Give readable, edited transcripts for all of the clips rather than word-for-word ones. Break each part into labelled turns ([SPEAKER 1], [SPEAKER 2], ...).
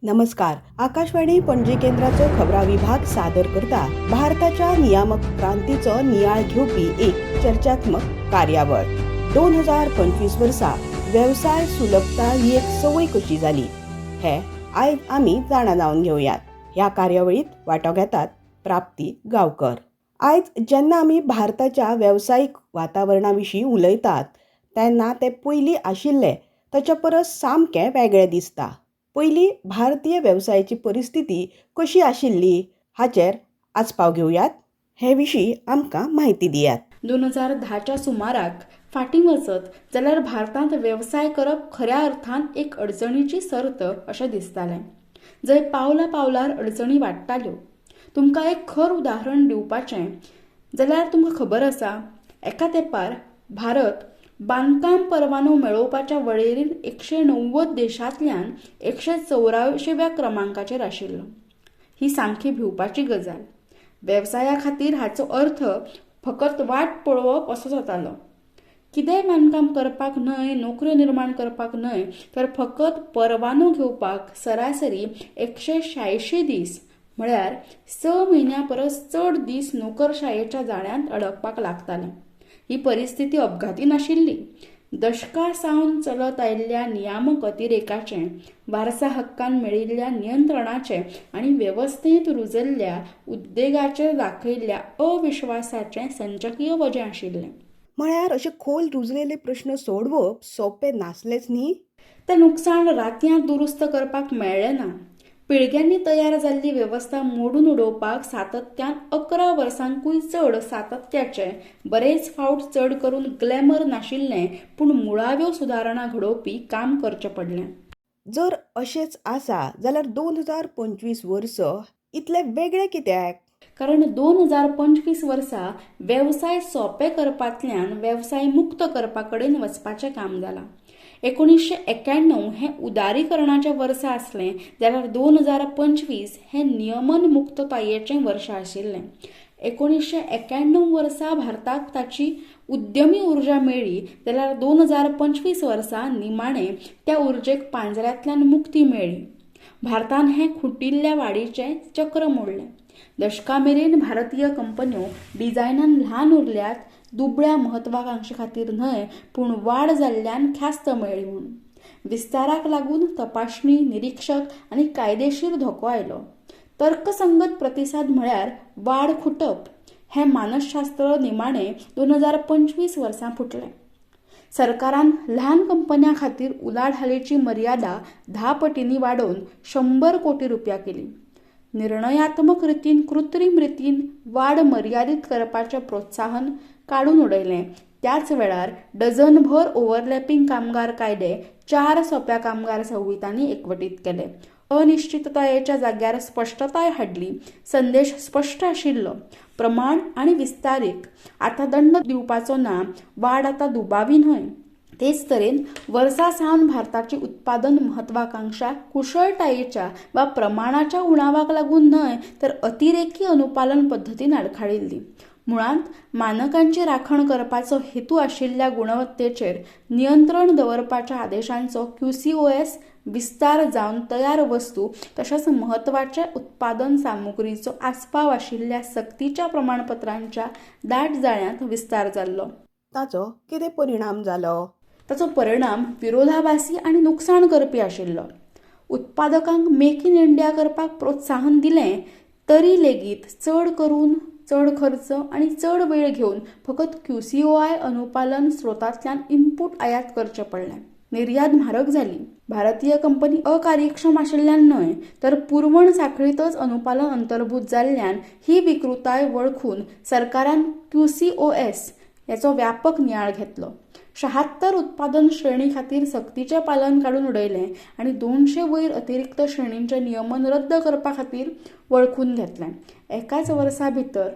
[SPEAKER 1] नमस्कार. आकाशवाणी पणजी केंद्राचो खबरां विभाग सादर करता भारताच्या नियामक क्रांतीचो नियाळ घेवपी एक चर्चात्मक कार्यावळ. 2025 वर्सा वेवसाय सुलभता ही एक संवय कशी जाली हे आयज आमी जाणा जावन घेवयात. ह्या कार्यावळीत वांटो घेतात प्राप्ती गांवकर. आयज जेन्ना आमी भारताच्या वेवसायीक वातावरणा विशीं उलयतात तेन्ना ते पयलीं आशिल्ले ताचे परस सामकें वेगळें दिसता. पयलीं भारतीय वेवसायाची परिस्थिती कशी आशिल्ली हाचेर आस्पाव घेवयात. हे विशीं आमकां म्हायती दियात.
[SPEAKER 2] 2010च्या सुमाराक फाटीं वचत जाल्यार भारतांत वेवसाय करप खऱ्या अर्थान एक अडचणीची सर्त अशें दिसतालें. जंय पावला पावलार अडचणी वाडटाल्यो. तुमकां एक खर उदाहरण दिवपाचें जाल्यार तुमकां खबर आसा, एका तेंपार भारत बांदकाम परवानो मेळोवपाच्या वळेरींत 190 देशांतल्यान 184व्या क्रमांकाचेर आशिल्लो. ही सामकी भिवपाची गजाल. वेवसाया खातीर हाचो अर्थ फकत वाट पळोवप असो जातालो. कितेंय बांदकाम करपाक न्हय, नोकऱ्यो निर्माण करपाक न्हय, तर फकत परवानो घेवपाक सरासरी 186 दीस म्हळ्यार 6 म्हयन्यां परस चड दीस नोकरशायेच्या जाळ्यांत अडकपाक लागतालें. ही परिस्थिती अपघाती नाशिल्ली. दशकां सावन चलत आयिल्ल्या नियामक अतिरेकाचें, वारसा हक्कान मेळिल्ल्या नियंत्रणाचें आनी वेवस्थेंत रुजल्ल्या उद्देगाचेर दाखयल्ल्या अविश्वासाचें संचकीय वजें आशिल्लें.
[SPEAKER 1] म्हळ्यार अशे खोल रुजलेले प्रश्न सोडवप सोंपें नासलेंच न्ही.
[SPEAKER 2] तें नुकसाण रातयांत दुरुस्त करपाक मेळ्ळें ना. पिळग्यांनी तयार जाल्ली वेवस्था मोडून उडोवपाक सातत्यान 11 वर्सांकूय चड सातत्याचें, बरेच फावट चड करून ग्लॅमर नाशिल्लें पूण मुळाव्यो सुदारणा घडोवपी काम करचें पडलें.
[SPEAKER 1] जर अशेंच आसा जाल्यार 2025 वर्स इतलें वेगळें कित्याक?
[SPEAKER 2] कारण 2025 वर्सा वेवसाय सोंपे करपांतल्यान वेवसाय मुक्त करपा कडेन वचपाचें काम जालां. 1991 हें उदारीकरणाचें वर्स आसलें जाल्यार 2025 हें नियमन मुक्ततायेचें वर्स आशिल्लें. 1991 वर्सा भारताक ताची उद्यमी उर्जा मेळ्ळी जाल्यार 2025 वर्सा निमाणें त्या उर्जेक पांजऱ्यांतल्यान मुक्ती मेळ्ळी. भारतान हें खुटिल्ल्या वाडीचें चक्र मोडलें. दशकां मेरेन भारतीय कंपन्यो डिझायनान ल्हान उरल्यात, दुबळ्या महत्वाकांक्षे खातीर न्हय पूण वाड जाल्ल्यान ख्यास्त मेळ्ळी म्हूण. विस्ताराक लागून तपासणी, निरीक्षक आनी कायदेशीर धोको आयलो. तर्कसंगत प्रतिसाद म्हळ्यार वाड खुटप. हें मानसशास्त्र निमाणें 2025 वर्सा फुटलें. सरकारान ल्हान कंपन्यां खातीर उलाढालीची मर्यादा 10 पटींनी वाडोवन 100 कोटी रुपया केली. निर्णयात्मक रितीन कृत्रीम रितीन वाड मर्यादीत करपाचें प्रोत्साहन काडून उडयलें. त्याच वेळार डझनभर ओव्हरलॅपिंग कामगार कायदे 4 सोंप्या कामगार संहितांनी एकवटीत केले. अनिश्चिततायेच्या जाग्यार स्पश्टताय हाडली. संदेश स्पश्ट आशिल्लो. प्रमाण आनी विस्तारीक. आतां दंड दिवपाचो ना. वाड आतां दुबावी न्हय. तेच तरेन वर्सा सावन भारताची उत्पादन महत्वाकांक्षा कुशळटायेच्या वा प्रमाणाच्या उणावाक लागून न्हय तर अतिरेकी अनुपालन पद्दतीन आडखाळिल्ली. मुळांत मानकांची राखण करपाचो हेतू आशिल्ल्या गुणवत्तेचेर नियंत्रण दवरपाच्या आदेशांचो QCOS विस्तार जावन तयार वस्तू तशेंच महत्वाचे उत्पादन सामुग्रीचो आस्पाव आशिल्ल्या सक्तीच्या प्रमाणपत्रांच्या दाट जाळ्यांत विस्तार जाल्लो.
[SPEAKER 1] ताचो कितें परिणाम जालो?
[SPEAKER 2] ताचो परिणाम विरोधाभासी आनी नुकसाण करपी आशिल्लो. उत्पादकांक मेक इन इंडिया करपाक प्रोत्साहन दिलें तरी लेगीत चड करून चड खर्च आनी चड वेळ घेवन फकत QCOI अनुपालन स्रोतांतल्यान इनपूट आयात करचें पडलें. निर्यात म्हारग जाली. भारतीय कंपनी अकार्यक्षम आशिल्ल्यान न्हय तर पुरवण साखळीतच अनुपालन अंतर्भूत जाल्ल्यान ही विकृताय वळखून सरकारान QCOS याचो व्यापक नियाळ घेतलो. 76 उत्पादन श्रेणी खातीर सक्तीचें पालन काडून उडयलें आनी 200 वयर अतिरिक्त श्रेणींचें नियमन रद्द करपा खातीर वळखून घेतलें. एकाच वर्सा भितर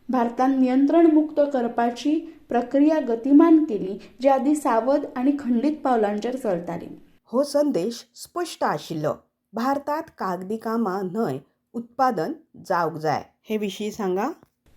[SPEAKER 2] भारतान नियंत्रण मुक्त करपाची प्रक्रिया गतिमान केली, जी आदी सावध आनी खंडीत पावलांचेर चलताली.
[SPEAKER 1] हो संदेश स्पश्ट आशिल्लो. भारतात कागदी कामां न्हय उत्पादन जावंक जाय. हे विशीं सांगा.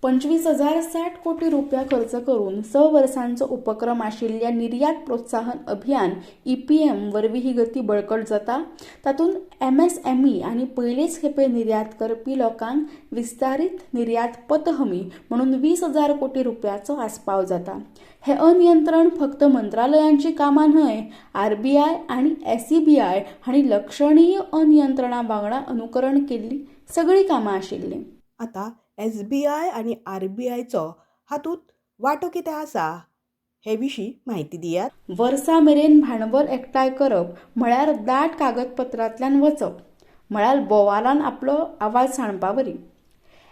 [SPEAKER 2] 25,060 कोटी रुपया खर्च करून 6 वर्सांचो उपक्रम आशिल्ल्या निर्यात प्रोत्साहन अभियान EPM वरवीं ही गती बळकट जाता. तातूंत MSME आनी पयलेच खेपे निर्यात करपी लोकांक विस्तारीत निर्यात पत हमी म्हणून 20,000 कोटी रुपयाचो आस्पाव जाता. हे अनियंत्रण फक्त मंत्रालयांची कामां न्हय, RBI आनी SEBI हांणी लक्षणीय अनियंत्रणा वांगडा अनुकरण केल्ली सगळीं कामां आशिल्लीं.
[SPEAKER 1] आता SBI आणि RBIचो हातूंत वांटो कितें आसा हे विशीं म्हायती दियात.
[SPEAKER 2] वर्सां मेरेन भांडवल एकठांय करप म्हळ्यार दाट कागदपत्रांतल्यान वचप, म्हळ्यार बोवालान आपलो आवाज सांडपावरी.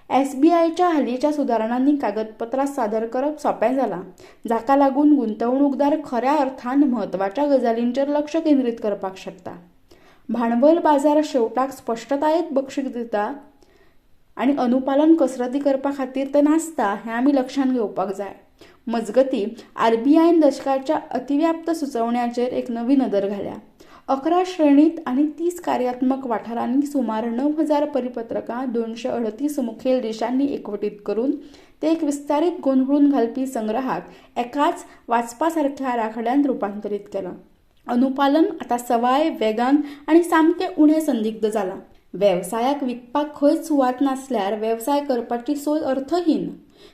[SPEAKER 2] SBIच्या हालींच्या सुदारणांनी कागदपत्रां सादर करप सोंपें जालां, जाका लागून गुंतवणूकदार खऱ्या अर्थान म्हत्वाच्या गजालींचेर लक्ष केंद्रीत करपाक शकता. भांडवल बाजार शेवटाक स्पश्टतायेत बक्षीस दिता आनी अनुपालन कसरती करपा खातीर ते नासता हें आमी लक्षांत घेवपाक जाय. मजगतीं RBIन दशकाच्या अतिव्याप्त सुचोवण्यांचेर एक नवी नदर घाल्या. 11 श्रेणींत आनी 30 कार्यात्मक वाठारांनी सुमार 9,000 परिपत्रकां 238 मुखेल देशांनी एकवटीत करून ते एक विस्तारीत गोंधळून घालपी संग्रहाक एकाच वाचपा सारक्या आराखड्यान रुपांतरीत केलां. अनुपालन आतां सवाय, वेगान आनी सामकें उणें संदिग्ध जालां. वेवसायाक विकपाक खंयच सुवात नासल्यार वेवसाय करपाची सोय अर्थहीन.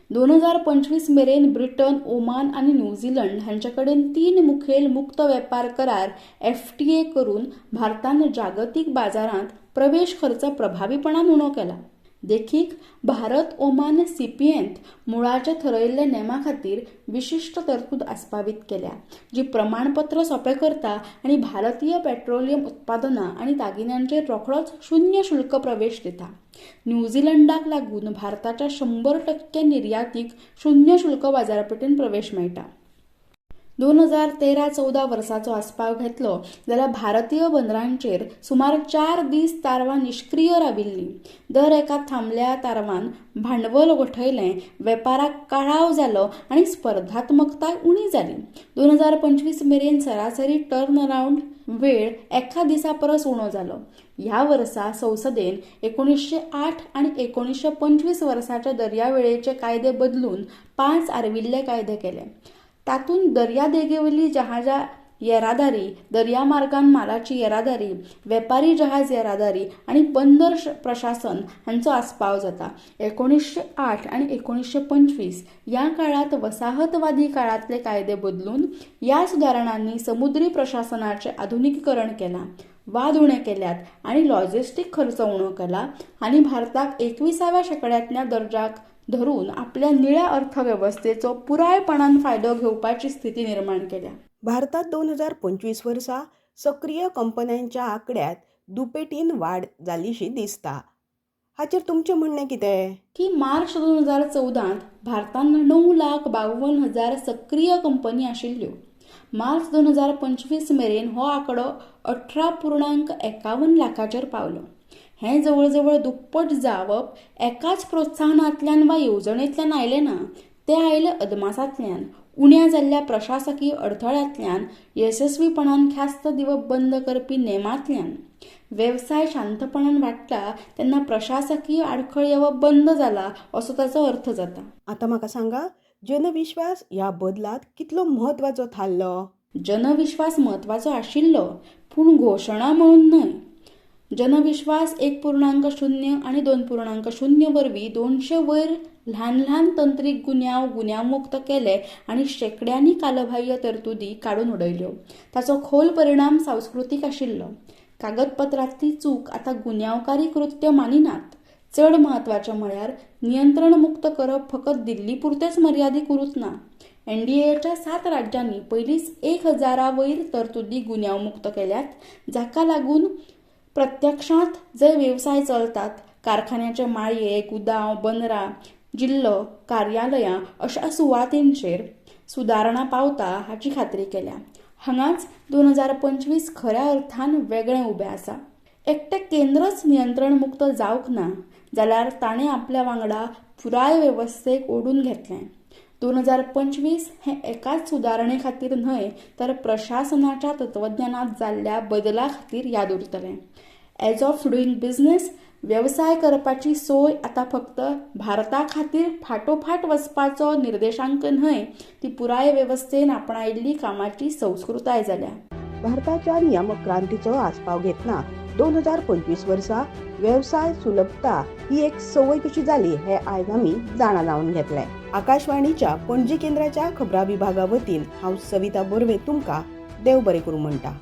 [SPEAKER 2] 2025 मेरेन ब्रिटन, ओमान आनी न्यूझीलंड हांचे कडेन 3 मुखेल मुक्त वेपार करार FTA करून भारतान जागतीक बाजारांत प्रवेश खर्च प्रभावीपणान उणो केला. देखीक भारत ओमान CPAंत मुळाचे ठरयल्ल्या नेमा खातीर विशिश्ट तरतूद आस्पावीत केल्या, जी प्रमाणपत्र सोंपें करता आनी भारतीय पेट्रोलियम उत्पादनां आनी दागिन्यांचेर रोखडोच शून्य शुल्क प्रवेश दिता. न्यूझीलंडाक लागून भारताच्या 100% निर्यातीक शून्य शुल्क बाजारपेठेंत प्रवेश मेळटा. 2013-14 वर्साचो आस्पाव घेतलो जाल्यार भारतीय बंदरांचेर सुमार 4 दीस तारवां निश्क्रीय राविल्लीं. दर एका थांबल्या तारवान भांडवल गोठयलें, वेपाराक कळाव जालो आनी स्पर्धात्मकताय उणी जाली. 2025 मेरेन सरासरी टर्न अरावंड वेळ एका दिसा परस उणो जालो. ह्या वर्सा संसदेन 1908 आनी 1925 वर्साचे दर्यावेळेचे कायदे बदलून 5 आर्विल्ले कायदे केले. तातूंत दर्यादेगेवयली जहाजां येरादारी, दर्यामार्गान मालाची येरादारी, वेपारी जहाज येरादारी आनी बंदर प्रशासन हांचो आस्पाव जाता. 1908 आनी 1925 ह्या काळांत वसाहतवादी काळांतले कायदे बदलून ह्या सुदारणांनी समुद्री प्रशासनाचें आधुनिकीकरण केलां, वाद उणे केल्यात आनी लॉजिस्टीक खर्च उणो केला आनी भारताक 21व्या शेंकड्यांतल्या दर्जाक धरून आपल्या निळ्या अर्थवेवस्थेचो पुरायपणान फायदो घेवपाची स्थिती निर्माण केल्या.
[SPEAKER 1] भारतात 2025 वर्सा सक्रिय कंपन्यांच्या आंकड्यात दुपेटीन वाड जाल्लीशी दिसता. हाचेर तुमचें म्हणणें कितें?
[SPEAKER 2] की मार्च 2014 भारतान 9,52,000 सक्रिय कंपनी आशिल्ल्यो. मार्च 2025 मेरेन हो आंकडो 18.51 लाखाचेर पावलो. हें जवळजवळ दुप्पट जावप एकाच प्रोत्साहनांतल्यान वा येवजणेंतल्यान आयलें ना, तें आयलें अदमासांतल्यान, उण्या जाल्ल्या प्रशासकीय अडथळ्यांतल्यान, येसस्वीपणान ख्यास्त दिवप बंद करपी नेमांतल्यान. वेवसाय शांतपणान वाडटा तेन्ना प्रशासकीय आडखळ येवप बंद जाला असो ताचो अर्थ जाता.
[SPEAKER 1] आतां म्हाका सांगा, जनविश्वास ह्या बदलांत कितलो म्हत्वाचो थारलो?
[SPEAKER 2] जनविश्वास म्हत्वाचो आशिल्लो, पूण घोशणा म्हणून न्हय. जनविश्वास 1.0 आनी 2.0 वरवीं 200 वयर ल्हान ल्हान तंत्रीक गुन्यांवमुक्त केले आनी शेकड्यांनी कालबाह्य तरतुदी काडून उडयल्यो. ताचो खोल परिणाम सांस्कृतीक आशिल्लो. कागदपत्रांतली चूक आतां गुन्यांवकारी कृत्य मानिनात. चड म्हत्वाचें म्हळ्यार नियंत्रण मुक्त करप फकत दिल्ली पुरतेच मर्यादीत उरूंक ना. NDAच्या 7 राज्यांनी पयलींच 1000 वयर तरतुदी गुन्यांवमुक्त केल्यात, जाका लागून प्रत्यक्षांत जे वेवसाय चलतात, कारखान्याचे माळये, गुदांव, बंदरां, जिल्लो, कार्यालयां अशा सुवातींचेर सुदारणा पावता हाची खात्री केल्या. हांगाच 2025 खऱ्या अर्थान वेगळें उबें आसा. एकटें केंद्रच नियंत्रण मुक्त जावंक ना जाल्यार ताणें आपल्या वांगडा पुराय वेवस्थेक ओडून घेतलें. 2025 हें एकाच सुदारणे खातीर न्हय तर प्रशासनाच्या तत्वज्ञानात जाल्ल्या बदला खातीर याद उरतलें. एज ऑफ डुईंग बिझनेस व्यवसाय करपाची सोय आता फक्त भारता खातीर फाटोफाट वचपाचो निर्देशांक न्हय, ती पुराय वेवस्थेन आपणायिल्ली कामाची संस्कृताय जाल्या.
[SPEAKER 1] भारताच्या नियामक क्रांतीचो आस्पाव घेतना 2025 वर्सा व्यवसाय सुलभता ही एक सवय कशी जाली हे आयज आमी जाणा जावन घेतले. आकाशवाणीच्या पणजी केंद्राच्या खबरां विभागा वतीन हांव सविता बोरवे तुमकां देव बरें करूं म्हणटा.